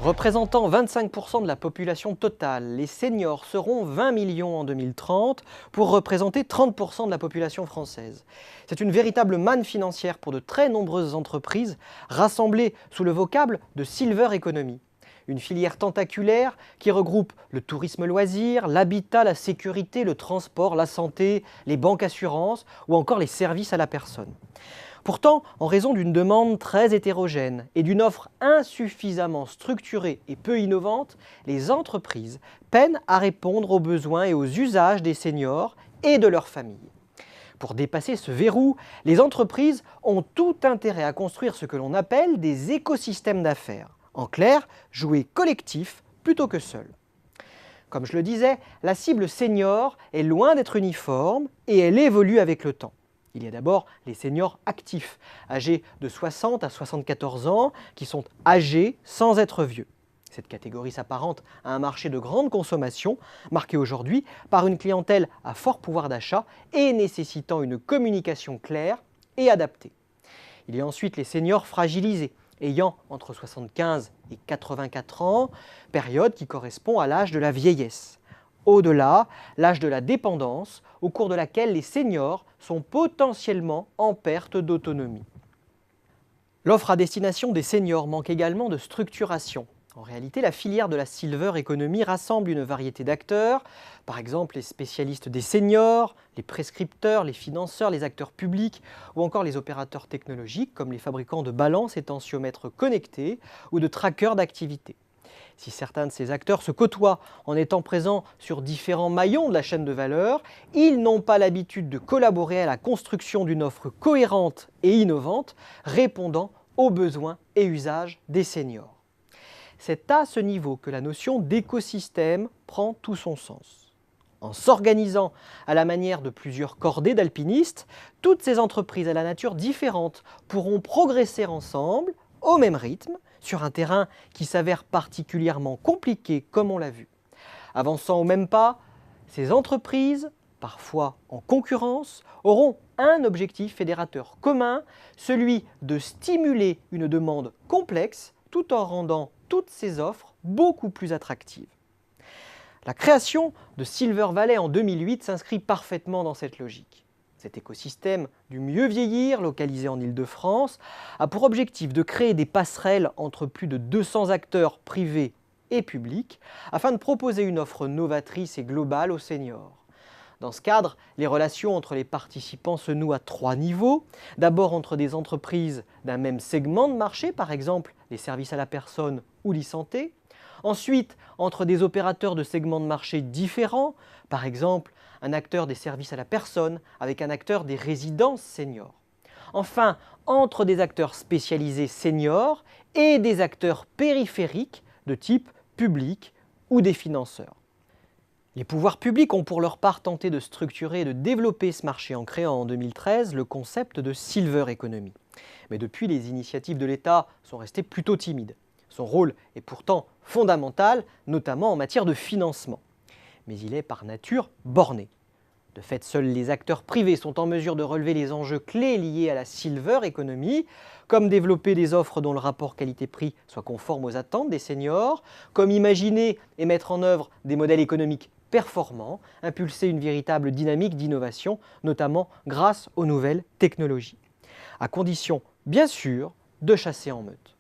Représentant 25% de la population totale, les seniors seront 20 millions en 2030 pour représenter 30% de la population française. C'est une véritable manne financière pour de très nombreuses entreprises rassemblées sous le vocable de Silver Economy. Une filière tentaculaire qui regroupe le tourisme loisir, l'habitat, la sécurité, le transport, la santé, les banques assurances ou encore les services à la personne. Pourtant, en raison d'une demande très hétérogène et d'une offre insuffisamment structurée et peu innovante, les entreprises peinent à répondre aux besoins et aux usages des seniors et de leurs familles. Pour dépasser ce verrou, les entreprises ont tout intérêt à construire ce que l'on appelle des écosystèmes d'affaires. En clair, jouer collectif plutôt que seul. Comme je le disais, la cible senior est loin d'être uniforme et elle évolue avec le temps. Il y a d'abord les seniors actifs, âgés de 60 à 74 ans, qui sont âgés sans être vieux. Cette catégorie s'apparente à un marché de grande consommation, marqué aujourd'hui par une clientèle à fort pouvoir d'achat et nécessitant une communication claire et adaptée. Il y a ensuite les seniors fragilisés, ayant entre 75 et 84 ans, période qui correspond à l'âge de la vieillesse. Au-delà, l'âge de la dépendance, au cours de laquelle les seniors sont potentiellement en perte d'autonomie. L'offre à destination des seniors manque également de structuration. En réalité, la filière de la Silver Economy rassemble une variété d'acteurs, par exemple les spécialistes des seniors, les prescripteurs, les financeurs, les acteurs publics ou encore les opérateurs technologiques comme les fabricants de balances et tensiomètres connectés ou de trackers d'activité. Si certains de ces acteurs se côtoient en étant présents sur différents maillons de la chaîne de valeur, ils n'ont pas l'habitude de collaborer à la construction d'une offre cohérente et innovante répondant aux besoins et usages des seniors. C'est à ce niveau que la notion d'écosystème prend tout son sens. En s'organisant à la manière de plusieurs cordées d'alpinistes, toutes ces entreprises à la nature différente pourront progresser ensemble au même rythme, sur un terrain qui s'avère particulièrement compliqué comme on l'a vu. Avançant au même pas, ces entreprises, parfois en concurrence, auront un objectif fédérateur commun, celui de stimuler une demande complexe tout en rendant toutes ces offres beaucoup plus attractives. La création de Silver Valley en 2008 s'inscrit parfaitement dans cette logique. Cet écosystème du mieux vieillir, localisé en Île-de-France, a pour objectif de créer des passerelles entre plus de 200 acteurs privés et publics afin de proposer une offre novatrice et globale aux seniors. Dans ce cadre, les relations entre les participants se nouent à 3 niveaux. D'abord entre des entreprises d'un même segment de marché, par exemple les services à la personne ou l'e-santé. Ensuite, entre des opérateurs de segments de marché différents, par exemple un acteur des services à la personne avec un acteur des résidences seniors. Enfin, entre des acteurs spécialisés seniors et des acteurs périphériques de type public ou des financeurs. Les pouvoirs publics ont pour leur part tenté de structurer et de développer ce marché en créant en 2013 le concept de Silver Economy. Mais depuis, les initiatives de l'État sont restées plutôt timides. Son rôle est pourtant fondamental, notamment en matière de financement. Mais il est par nature borné. De fait, seuls les acteurs privés sont en mesure de relever les enjeux clés liés à la Silver Economy, comme développer des offres dont le rapport qualité-prix soit conforme aux attentes des seniors, comme imaginer et mettre en œuvre des modèles économiques performants, impulser une véritable dynamique d'innovation, notamment grâce aux nouvelles technologies. À condition, bien sûr, de chasser en meute.